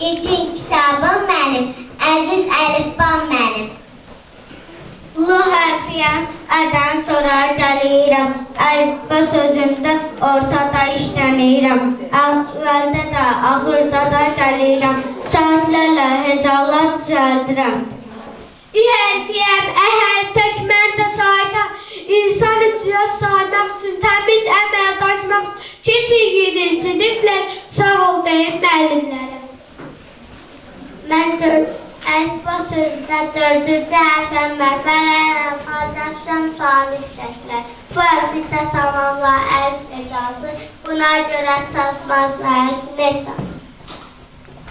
İlkin kitabım mənim, əziz əlifbam mənim. Lu hərfiyəm, ədən sonra gəlirəm. Əlifba sözümdə ortada işlənirəm. Əvvəldə də, axırda da gəlirəm. Saatlərlə hecalar düzəldirəm. İ hərfiyəm, əhər tək məndə sayda. İnsan üçüyə saymaq üçün təmiz əməl qaçmaq üçün. Kesin yeni siniflər, sağ ol deyim müəllimlərə. Mən əlifba sözündə dördüncü hərfəm məfələyəm, xarcaqsam samis səslər. Bu hərfdə tamamla əlif ecazı, buna görə çatmaz müəllifin ecazı.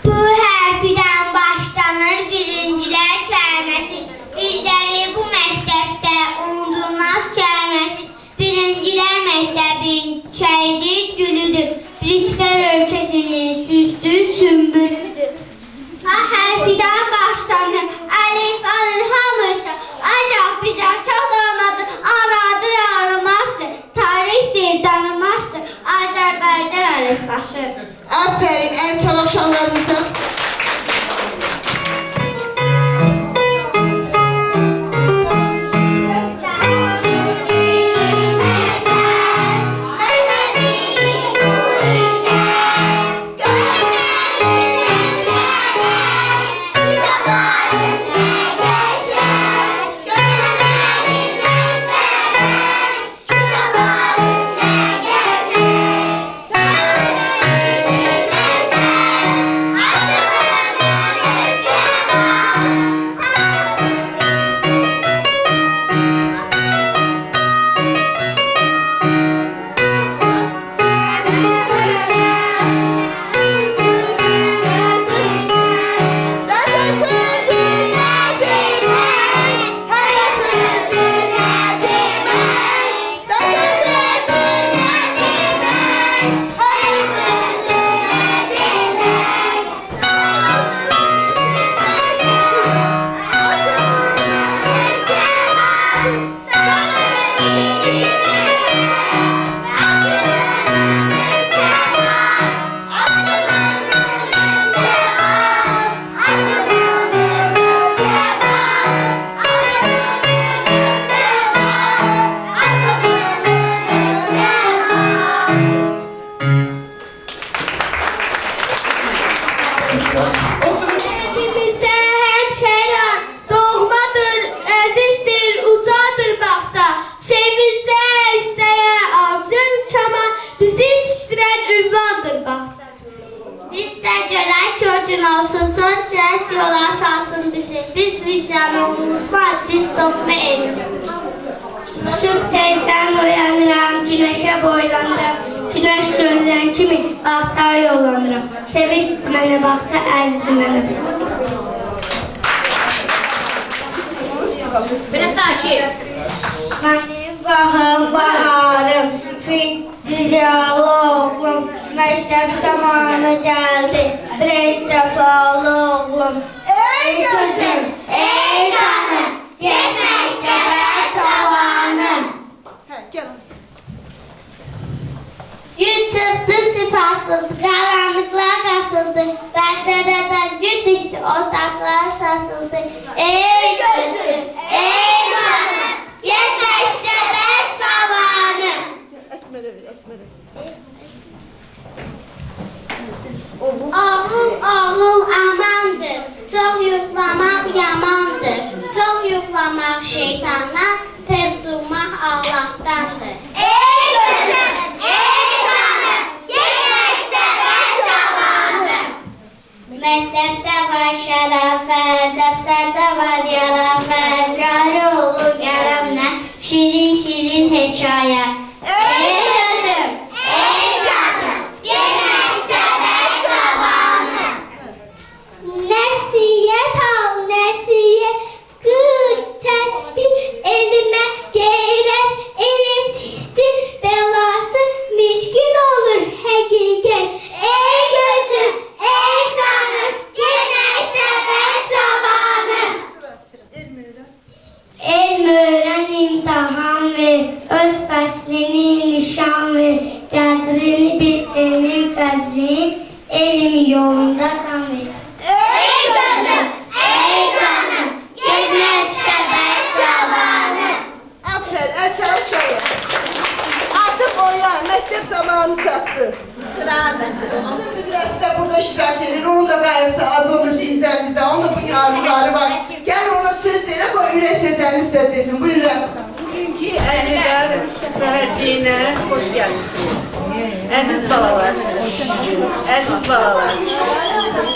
Bu hərfdən başlanır birincilər kəlməsi. Bizləri bu məktəbdə unudulmaz kəlməsi. Birincilər məktəbin çiçəyidir, gülüdür. Bristol ölkəsinin süslü sümbülüdür. Ha hərfidən başlanır, əlif alır hamısı. Ancaq bizə çox olmadı, anadır arımazdır. Tarixdir, tanımazdır, Azərbaycan əlifbası. Aferin, el çalışanlarımıza. Hepimizdə həmşəran, doğmadır, əzizdir, ucadır baxca. Sevincə, istəyə, arzun çaman, bizi yetişdirən ünvandır baxca. Biz də görək kökün olsun, son cəhət yola salsın bizi. Biz vicdanı unutmaz, biz toxma elimiz. Sübh tezdən oyanıram, günəşə boylanıram. Günəş görülən kimi bağçaya yollanıram. Sevinçdir mənə bağça, əzizdir mənə bağça. Biraz sakin. Mənim baxım, baharım, fitziyalı oğlum. Məktəb zamanı gəldi, direkt dəfalı oğlum. Ey gözüm, ey canım, get məktəbə cavanım. Gel. Gün çıxdı, sübh açıldı, qaranlıqlar qaçıldı. Pəncərədən gün düşdü, otaqlar saçıldı. Ey gözüm, ey canım, get məktəbə cavanım. Əsmərə ver, əsmərə. Ağıl Ağıl amandır, çox yuxlamaq yamandır. Çox yuxlamaq şeytandan, tez durmaq Allahdandır. Ey gözüm, ey canım, gel məktəbə cavanım. Məktəbdə var şərafət, dəftərdə var yarafət. Cari olur qələmlə, şirin şirin hekayə. Ey gözüm, ey canım, gel məktəbə cavanım. Nəsiyyət al, nəsiyyət, qır, təsbih, elmə qeyrət, elimsizdir, belası mişkin olur həqiqət. Ey gözüm, ey canım, gel məktəbə cavanım. Elm öğren, imtihan ver, öz fəslini nişan ver, qədrini bil, elmin fəzli, elm yolunda tam ver. Ey gözüm, ey canım, gel məktəbə cavanım. Aferin, el çalıp çalın. Artık oyan, mektep zamanı çattı. Bizim müdüresi de burada iştirak edir. Onun da gayesi az olur zincirimizde. Onun da bugün arzuları var. Gel ona söz verip o ürək sözlerini istedesin. Buyurun. Bugünkü Əlvida səhərciyinə xoş gəlmişsiniz. Əziz balalar,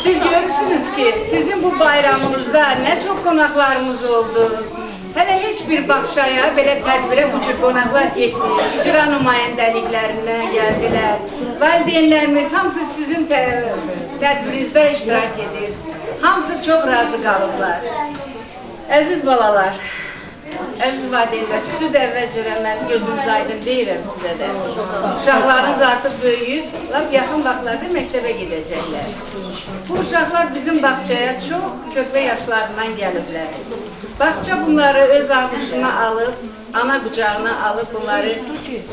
siz görürsünüz ki, sizin bu bayramınızda nə çox qonaqlarımız oldu. Hələ heç bir bağçaya, belə tədbirə bu cür qonaqlar getdi. İcra nümayəndəliklərindən gəldilər. Valideynlərimiz hamısı sizin tədbirinizdə iştirak edir. Hamısı çox razı qalıblar. Əziz balalar, əziz valideynlər, süd əvvəlcə mən gözünüz aydın deyirəm sizə də. Uşaqlarınız artıq böyüyür, lap yaxın vaxtlarda məktəbə gedəcəklər. Bu uşaqlar bizim bağçaya çox körpə yaşlarından gəliblər. Bağça bunları öz ağuşuna alıb, ana qucağına alıb bunları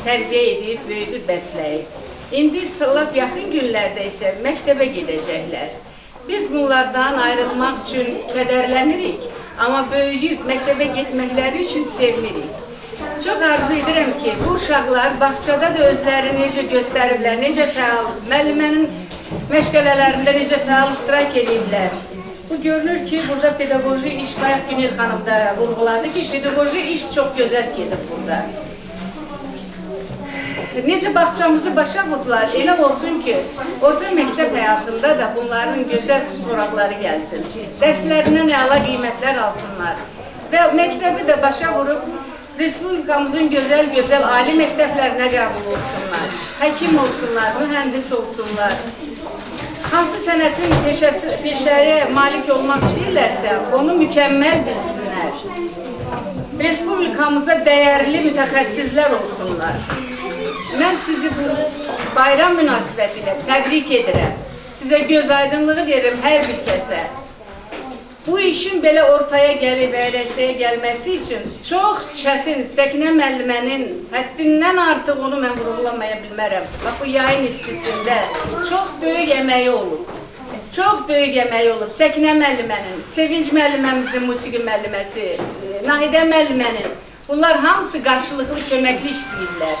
tərbiyə edib, böyüdüb, bəsləyib. İndi lap yaxın günlərdə isə məktəbə gedəcəklər. Biz bunlardan ayrılmaq üçün kədərlənirik, amma böyüyüb məktəbə getməkləri üçün sevinirik. Çox arzu edirəm ki, bu uşaqlar bağçada da özlərini necə göstəriblər, necə fəal, müəllimənin məşğələlərində necə fəal iştirak ediblər. Bu görünür ki, burada pedaqoji iş, bayaq Günel xanım da vurğuladı ki, pedaqoji iş çox gözəl gedib burada. Necə bağçamızı başa vurdular, elə olsun ki, orta məktəb həyatında da bunların gözəl soraqları gəlsin. Dərslərindən əla qiymətlər alsınlar. Və məktəbi də başa vurub, Respublikamızın gözəl ali məktəblərinə qəbul olsunlar. Həkim olsunlar, mühəndis olsunlar. Hansı sənətin peşəyə malik olmaq istəyirlərsə, onu mükəmməl bilsinlər. Respublikamıza dəyərli mütəxəssislər olsunlar. Mən sizi bu bayram münasibətilə təbrik edirəm. Sizə göz aydınlığı verirəm hər bir kəsə. Bu işin belə ortaya gəlib, əyləşəyə gəlməsi üçün çox çətin, Səkinə müəllimənin həddindən artıq onu mən vurğulamaya bilmərəm. Bax, bu yayın istisində çox böyük əməyi olub. Çox böyük əməyi olub. Səkinə müəllimənin, Sevinç müəlliməmizin musiqi müəlliməsi, Nahidə müəllimənin. Bunlar hamısı qarşılıqlı köməkli işləyirlər.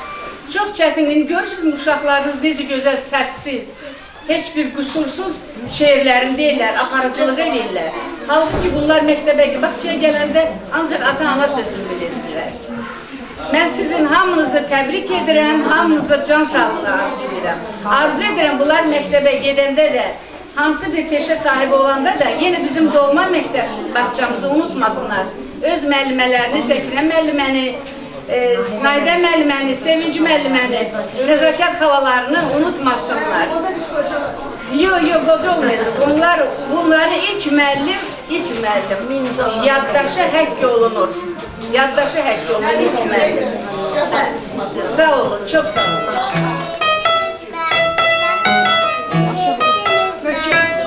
Çox çətin, görürsünüz uşaqlarınız necə gözəl, səhvsiz, heç bir qüsursuz şeirlərini deyirlər, aparıcılıq edirlər. Halbuki bunlar məktəbə, bağçaya gələndə ancaq ata-ana sözünü bilirlər. Mən sizin hamınızı təbrik edirəm, hamınıza can sağlığı arzu edirəm. Arzu edirəm, bunlar məktəbə gedəndə də, hansı bir peşə sahibi olanda da, yenə bizim doğma məktəb bağçamızı unutmasınlar. Öz müəllimələrini, Səkinə müəlliməni, Nahidə müəlliməni, Sevinç müəlliməni, nəzakət xalalarını unutmasınlar. Yox, qoca olmayacaq. Bunları ilk müəllim, yaddaşı həkk olunur. Yaddaşı həkk olunur ilk müəllim. Sağ olun, çox sağ olun. Bye.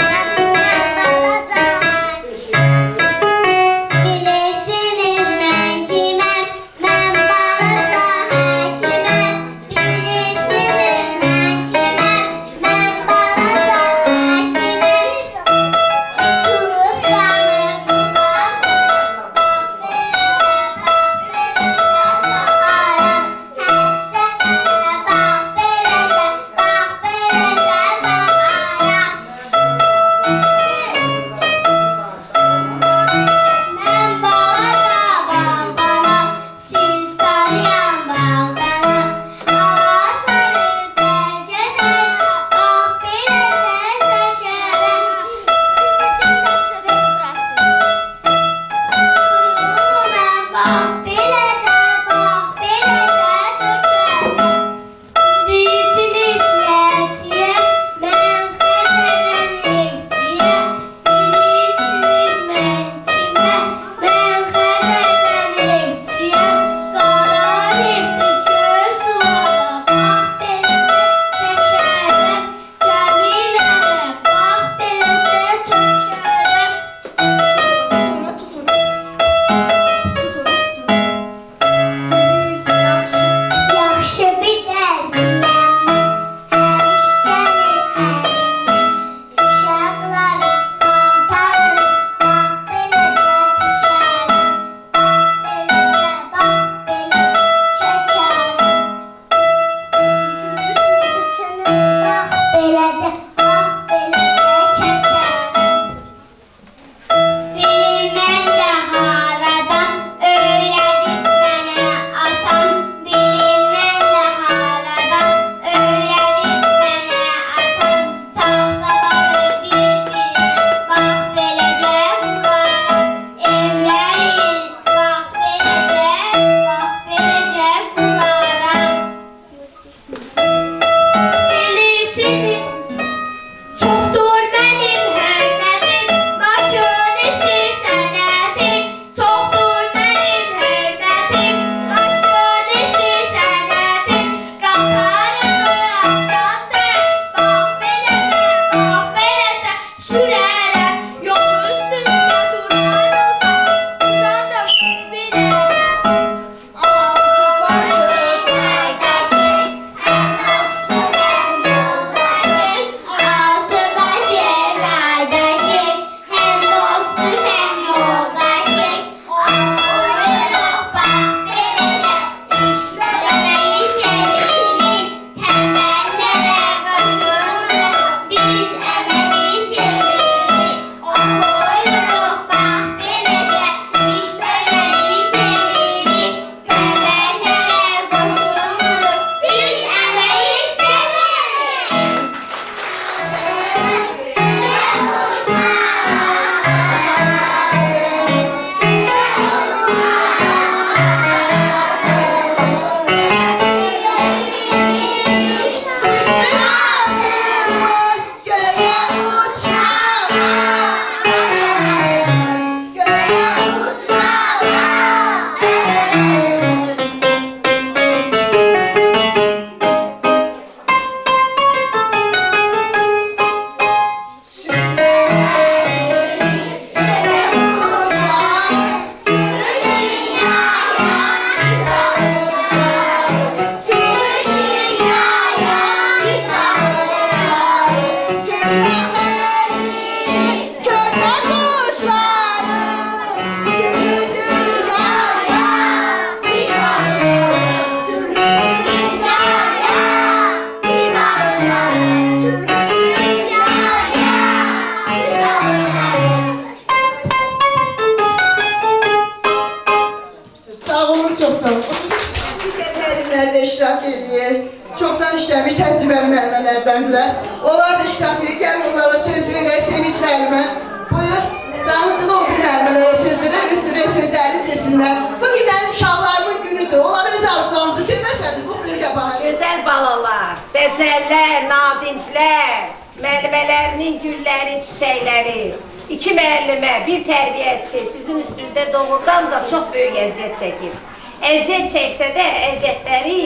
iştirak edir. Çoktan işləmiş təcrübəli müəllimələrdəndirlər. Onlar da iştirak edir. Gəl onlara söz verək, Sevinç müəllimə. Buyur. Daha o bir müəllimələrə söz verək, üstüne sözlərini desinlər. Bugün mənim uşaqlarımın günüdür. Onlara öz arzularınızı bilməsəniz bu bölgə bahar. Gözəl balalar, dəcəllər, nadinclər, müəllimələrinin gülləri, çiçəkləri, 2 müəllimə, 1 tərbiyəçi sizin üstünüzdə doğrudan da çox böyük əziyyət çəkir. Əziyyət çəksə də əziyyətləri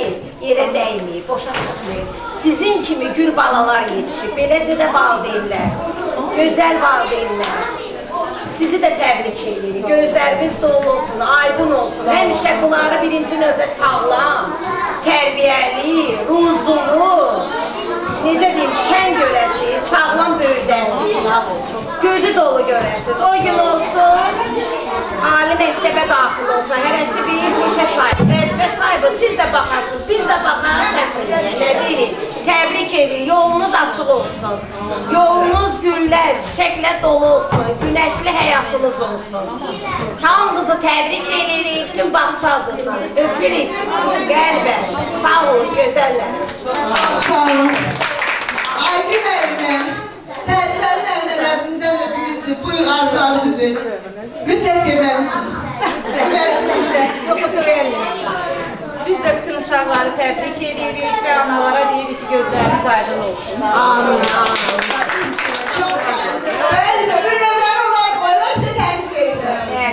yerə dəyməyib, boşa çıxmayıb. Sizin kimi gül balalar yetişib, beləcə də valideynlər, gözəl valideynlər. Sizi də təbrik edirik. Gözləriniz dolu olsun, aydın olsun. Həmişə bunları birinci növdə sağlam, tərbiyəli, ruzulu, necə deyim, şən görəsiniz, sağlam böyüdəsiniz, gözü dolu görəsiniz. O gün olsun, ali məktəbə daxil olsa, hərəsi bir işə sahib, vəzifə sahibi, siz də baxarsınız, biz də baxarıq, nə deyirik, təbrik edirik, yolunuz açıq olsun, yolunuz güllə, çiçəklə dolu olsun, günəşli həyatınız olsun. Hamınızı təbrik edirik, bütün bağçalıdırlar, öpürük sizi, qəlbən, sağ olun, gözəllər. Sağ olun. Aygün müəllimə, təcrübəli müəllimələrimizdən də buyursun, buyur arzularınızdır. Mütləq deməlisiniz. Biz de bütün uşaqları təbrik edirik və analara deyirik ki, gözləriniz aydın olsun. Amin, amin. Çox sağ olun. Müəllimə, bir növləri olaraq qoyular sizə təbrik edirlər.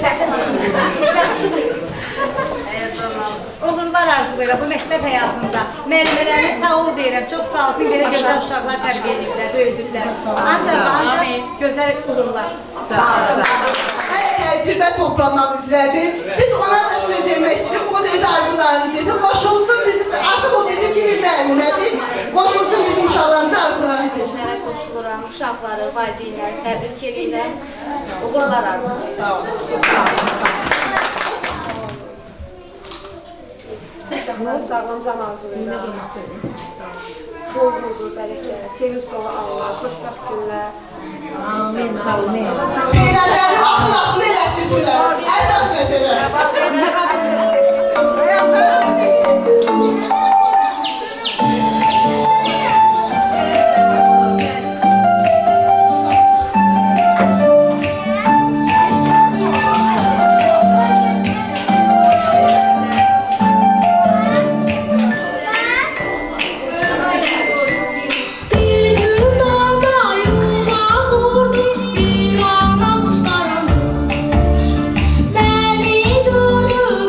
Səsin çıxmıyor. Uğurlar arzulayırlar bu məktəb həyatında. Müəllimələrinə sağ ol deyirəm, çox sağ olsun, belə gözəl uşaqlar tərbiyə ediblər, böyüdüblər. Ancaq gözəl uğurlar. Hələ təcrübə toplanmaq üzrədir. Biz ona da söz vermək istəyirik, o da öz arzularını desin, qoşulsun bizim, artıq o bizim kimi müəllimədir, qoşulsun bizim uşaqlarımıza arzularını desin. Qoşuluram, uşaqları, valideynləri təbrik edirlər, uğurlar arzulayırlar. Sağ olun. Sağlam can arzulayırlar. Bol huzur, bərəkət, sevinç dolu anlar, xoşbəxt günlər. Amin, sağ olun. Peyğəmbəri vaxtını elətdirsinlər. Əsas məsələ. Bir ana kuşlar olmuş, beni gördü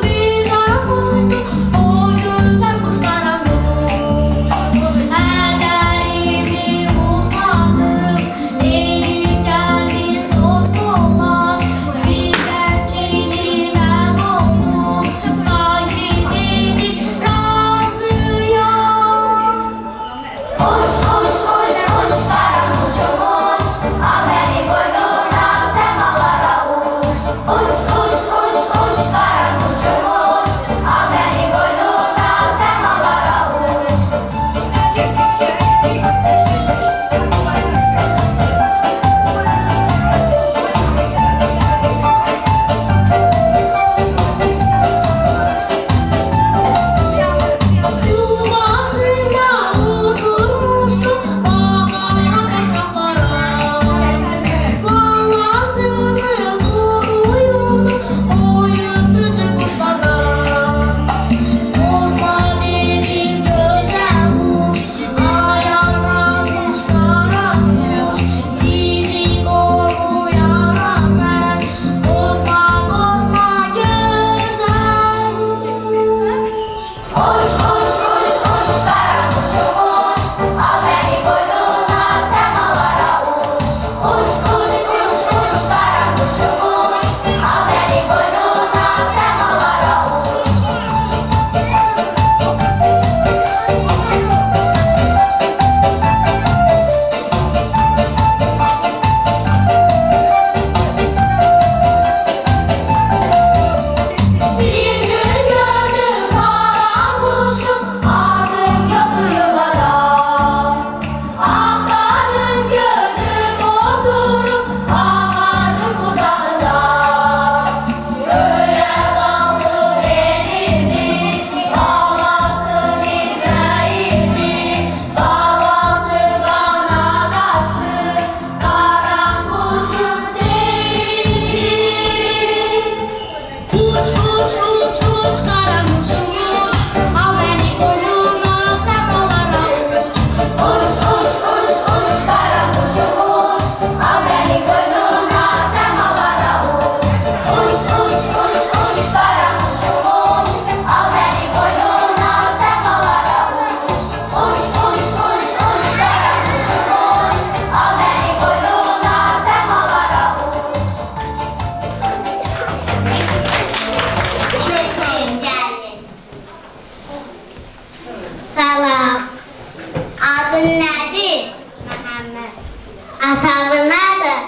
Atabın nədir?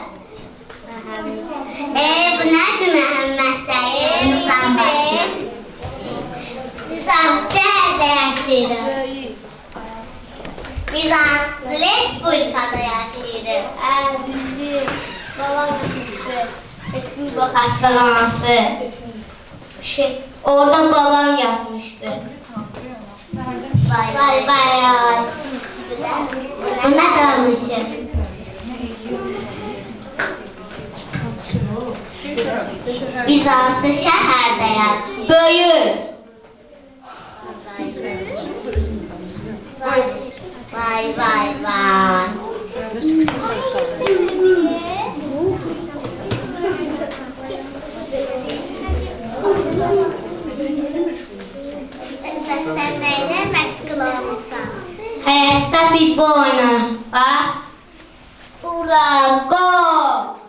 Bu nədir Məhəmməd dayı? Musambaşı. Biz şəhərdə yaşayırıq. Bizans Respublikada yaşayırıq. Babam gitmişti. Bu hastalanması. Orada babam yapmıştı. Vay. Bu ne kalmışım? Bizans'ı şehirde yaşıyor. Böyük. Vay. Sen neyle meşgul olmuşsan? Hayatta futbol oynarım. Bak. Ura gol.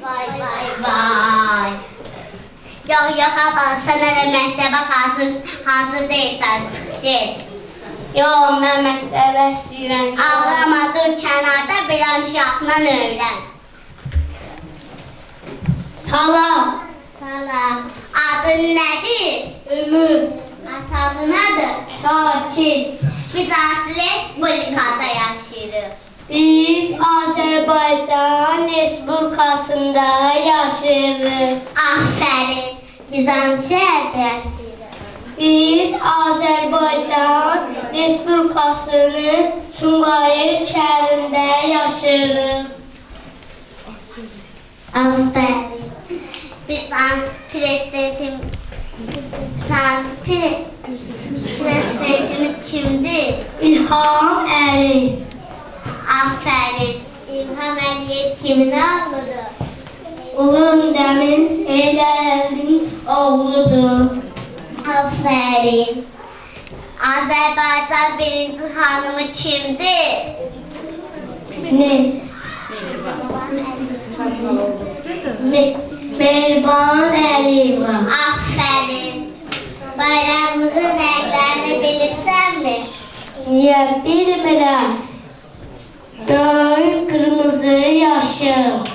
Vay. Yok abla sen hele mektebe hazır değilsen çık git. Yok ben mektebe istəyirəm. Ağlama dur kənarda bir an uşaqla öyrən. Salam. Adın nədir? Ömür. Atabın nədir? Şakir. Biz Respublikada yaşayırıq. Biz Azərbaycan Respublikasında yaşayırıq. Aferin. Biz şəhərdə yaşayırıq. Biz Azərbaycan Respublikasının Sumqayıt şəhərində yaşayırıq. Aferin. Bizans prezidentimiz kimdir? İlham Əliyev. Aferin. İlham Əliyev kimin oğludur? Ulu Öndərin Heydərəlinin oğludur. Aferin. Azərbaycan birinci xanımı kimdir? Ne? Mehriban Əliyeva. Aferin. Bayramımızın rənglərini bilirsənmi? Niyə bilmirəm? Göy, kırmızı, yaşıl.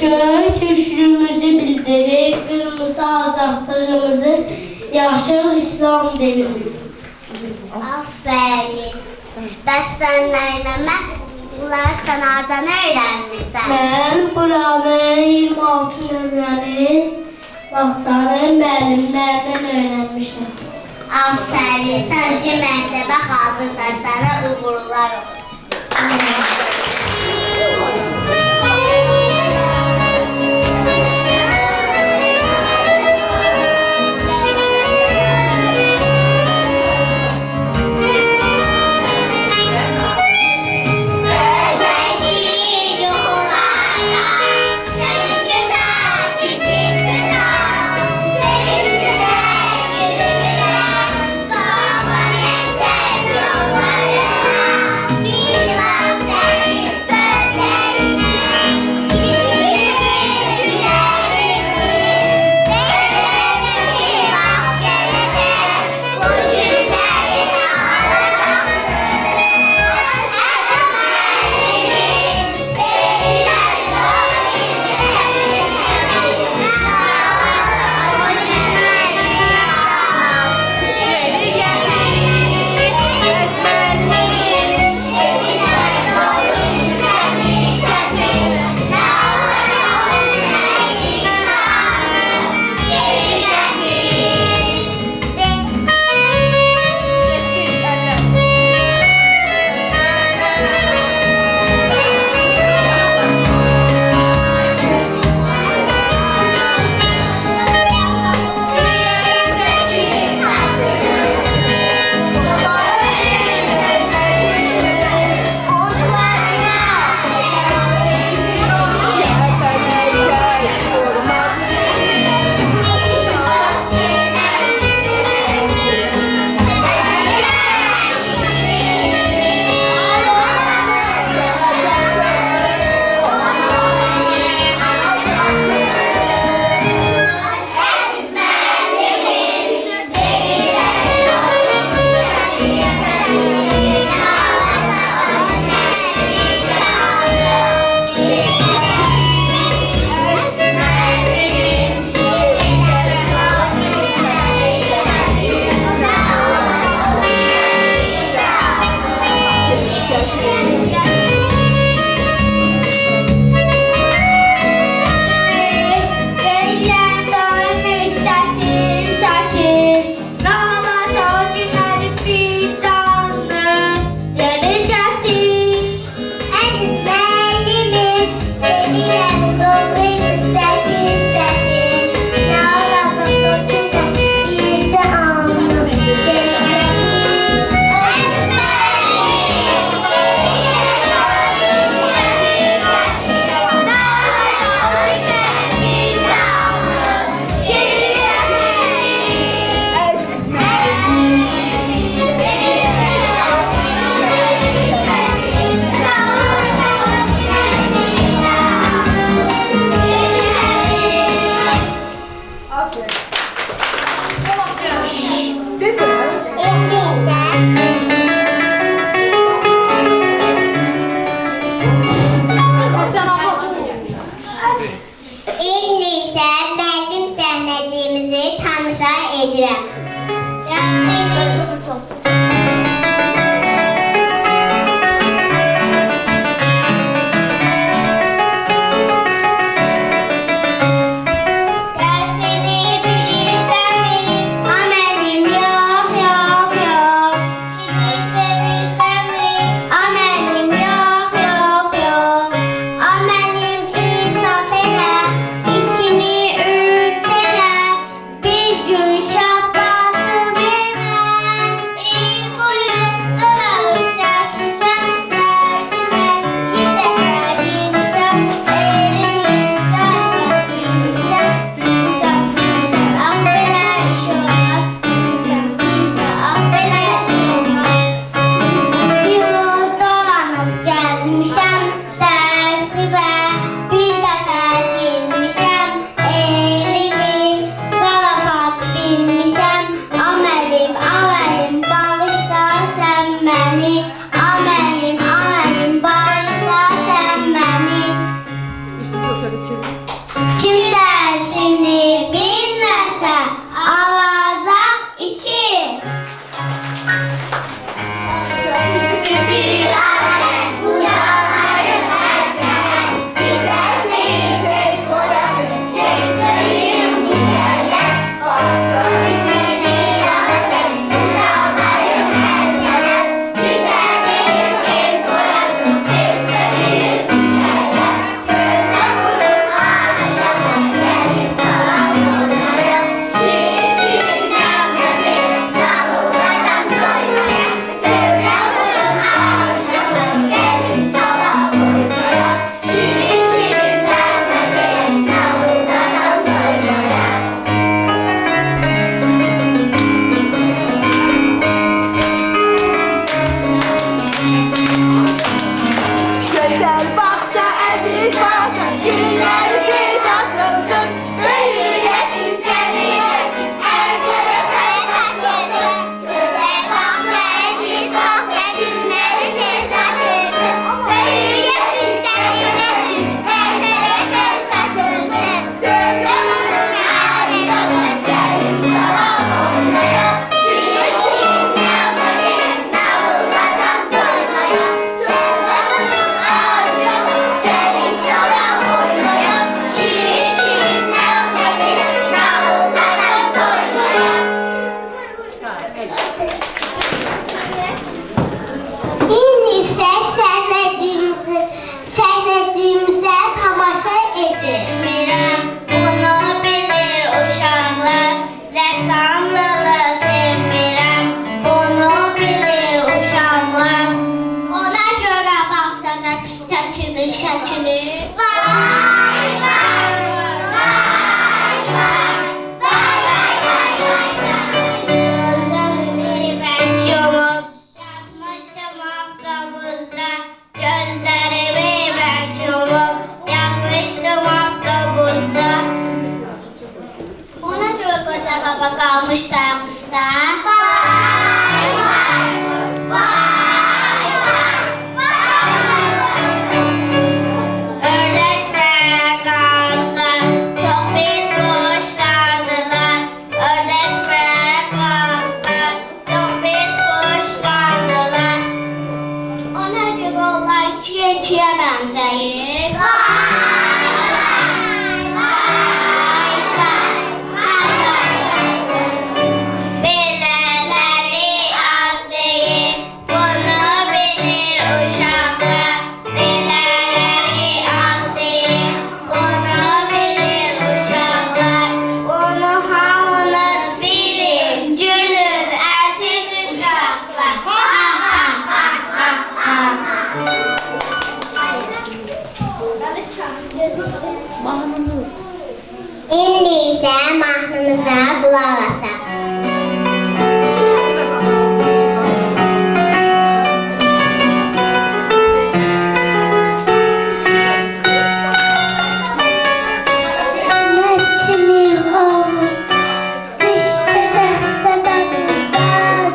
Göy düşlüğümüzü bildirir, kırmızı azadlığımızı, yaşıl İslam dinimiz. Aferin. Bəs sən nə eləmək? Bunlar sən hardan öyrənmirsən? Mən buranın 26 nömrəni bağçanın müəllimlərindən öyrənmişəm. Aferin, sən ki məktəbə hazırsan, sənə uğurlar olur. Sen İndi isə səhnəciyimizə tamaşa edirəm. Bunu bilir uşaqlar, rəssamlığı sevmirəm. Bunu bilir uşaqlar. Ona görə bağçada pis çəkilir, şəkilir. Vay, vay, vay, vay. Gözlərimi bərk yumub, yatmışdım avtobusda. Gözlərimi bərk yumub, yatmışdım avtobusda. Ona görə qoca baba qalmışdı ayaqüstə. Vay, vay, vay, vay, vay. Ördək və qazlar çox biz boşlandılar. Ördək və qazlar çox biz boşlandılar. Ona görə onlar ikiyə bənzəyir. Vay, vay, vay, vay, vay. Belələri az deyil, bunu bilir uşaqlar. Belələri az deyil, bunu bilir uşaqlar. Bunu hamınız bilin, gülün əziz uşaqlar. Ha, ha, ha, ha, ha. İndi isə mahnımıza qulaq asaq. Güneşimi hovuz, işte sehpada burada.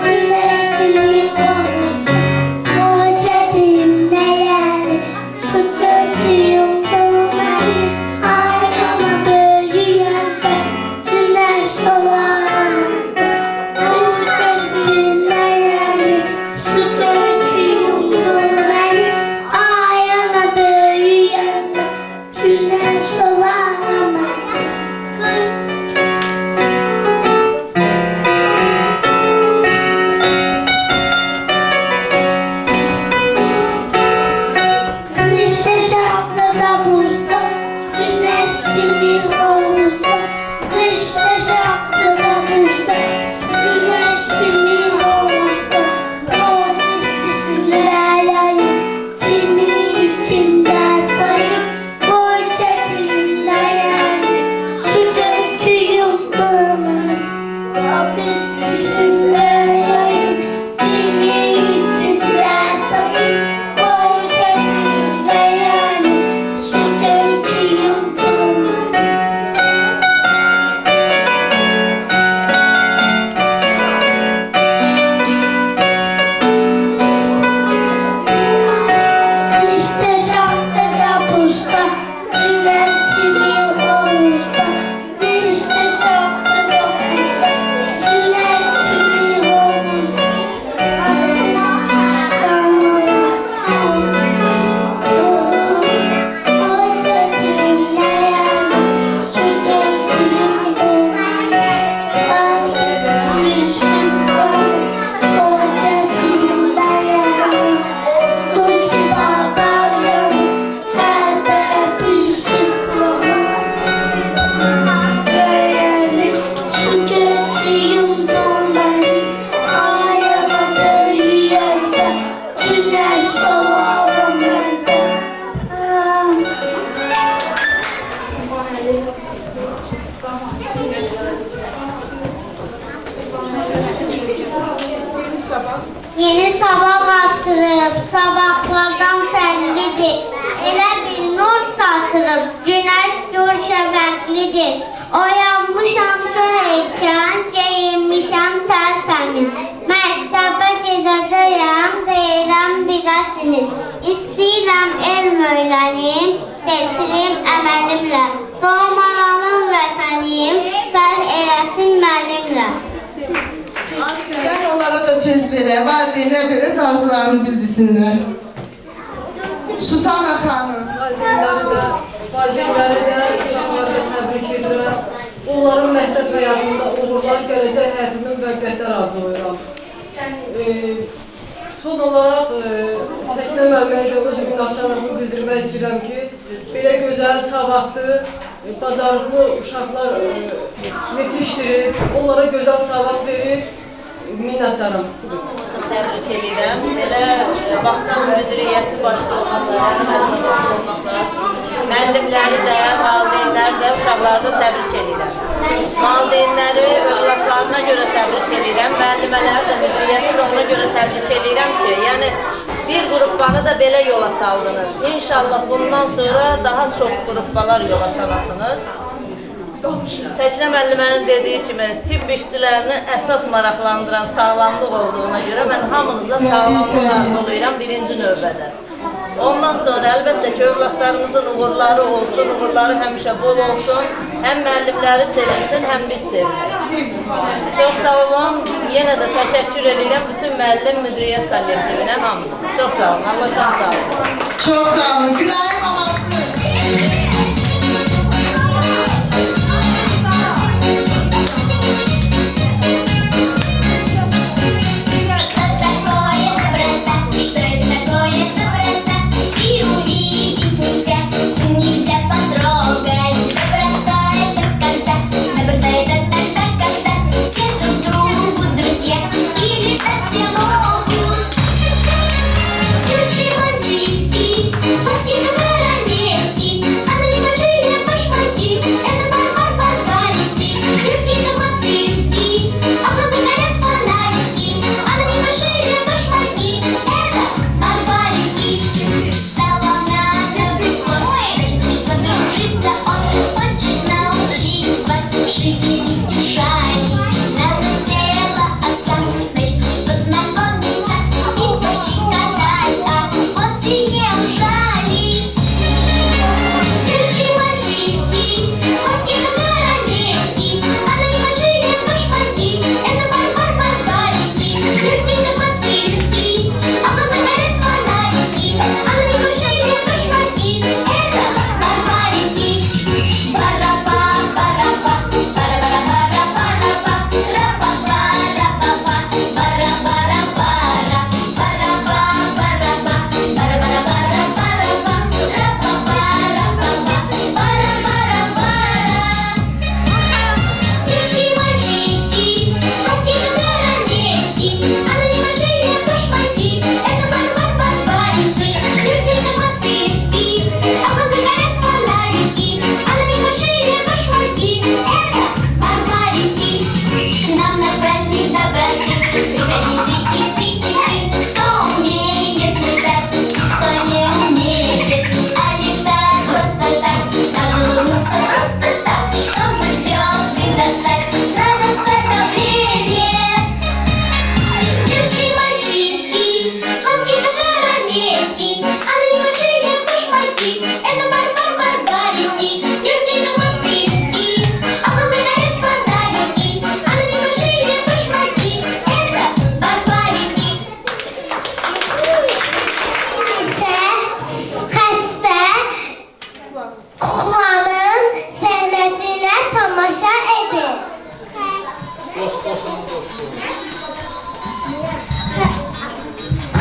Güneşimi hovuz, kocadım değerli. Su gördüğüm doğmayı, ayağıma böyüyen ben. Güneş olan kocadım değerli. Su gördüğüm doğmayı, ayağıma böyüyen ben. Güneş olan İşte şapkada buzda, güneşimi havuzda. İşte şapkada buzda, güneşimi havuzda. O istisinde yayın, çimi içinde çayım. Koca dilinde yani, su döküyorum dağıma. O istisinde yayın, çimi içinde çayım. Koca dilinde yani, su döküyorum dağıma. İşte şapkada buzda, güneşimi havuzda. İşte şapkada buzda, güneşimi havuzda. Koca dilinde yani, su döküyorum dağıma. Koca dilinde yani, Tuğçe babam her bir sıkıyorum. Yani su döküyorum dağıma. Ayağıma böyüyen ben, güneş olalım ben de. Yeni sabah atırıp sabahlardan fərqlidir. Elə bir nur satırıb günəş dur şəfəqlidir. Oyanmışam çox heykən, geyinmişəm tərtəmiz. Məktəbə gedəcəyəm, deyirəm bilərsiniz. İstəyirəm elm öyrənim, seçirim əməlimlə. Doğmalanım vətənim, fərq eləsin mənimlə. Ben onlara da söz vereyim. Valideynler de öz arzularını bildirsinler. Susana Hanım. Valideynləri də, uşaqları da təbrik edirəm. Onların məktəb həyatında uğurlar, gələcək həyatında müvəqqətlər arzulayıram. Son olaraq Səkinə müəlliməyə də öz minnətdarlığımı bildirmək istəyirəm ki, belə gözəl, savadlı, bacarıqlı uşaqlar yetişdirir, onlara gözəl savad verir, minnətdaram. Təbrik edirəm. Belə bağça müdiriyyəti başda olmaqlara, müəllimləri də, valideynləri də, uşaqları da təbrik edirəm. Valideynləri övladlarına görə təbrik edirəm, müəllimələri də, müdiriyyəti də ona görə təbrik edirəm ki, yəni bir qruppanı da belə yola saldınız. İnşallah bundan sonra daha çox qruppalar yola salasınız. Səkinə müəllimənin dediyi kimi, tibb işçilərini əsas maraqlandıran sağlamlıq olduğuna görə mən hamınıza sağlamlıq arzulayıram birinci növbədə. Ondan sonra əlbəttə ki, övladlarımızın uğurları olsun, uğurları həmişə bol olsun, həm müəllimləri sevinsin, həm biz sevinsin. Çox sağ olun, yenə də təşəkkür edirəm bütün müəllim müdiriyyət kollektivinə hamınız. Çox sağ olun, Allah can sağ olun. Çok sağ olun. Gülay'ın maması.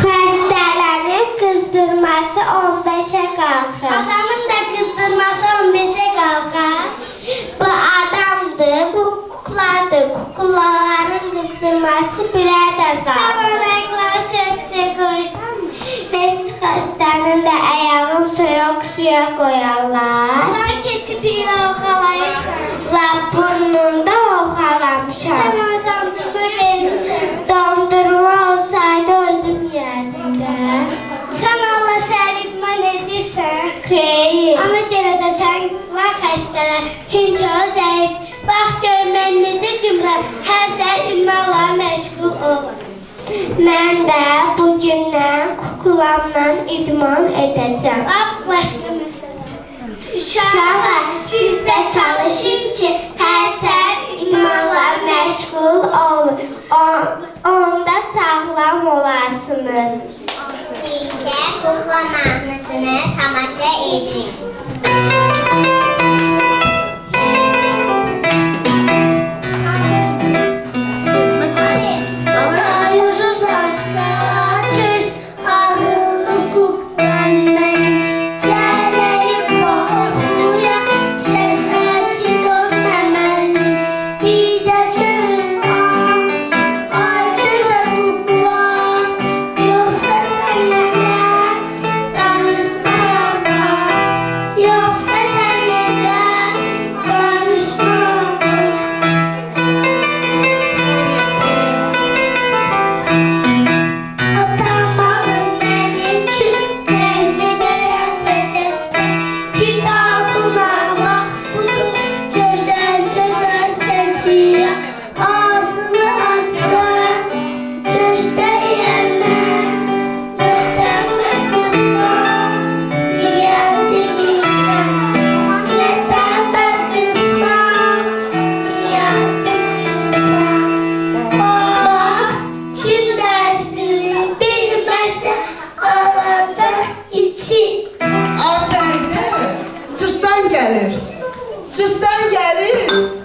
Xəstələrin qızdırması 15'e qalxır. Adamın da qızdırması 15'e qalxır. Bu adamdır, bu kukladır. Kuklaların qızdırması birər də qalxır. Sən onlarla söksə qoysan mı? Bəs xəstənin də ayağın soyuq suya qoyarlar. Sən keçib ilə oxalayırsan. Lap burnunda oxalamışam. Sən ona dondurma vermişsin. Dondurma olsaydı özüm yerdim də. Sən Allah sən idman edirsən. Xeyr. Ona görə də sən var xəstələr. Çünki o zəif. Bax gör mən necə cümləm. Hər səhər idmanla məşğul ol. Mən də bugündən kukulamla idman edəcəm. Başqa məsələ. İnşallah siz də çalışın ki, hər səhər idmanla məşğul olun. Onda sağlam olarsınız. Biz də kukla mahnısını tamaşa edirik. Kayuzu saçlar gelir. Cırtdan gelir.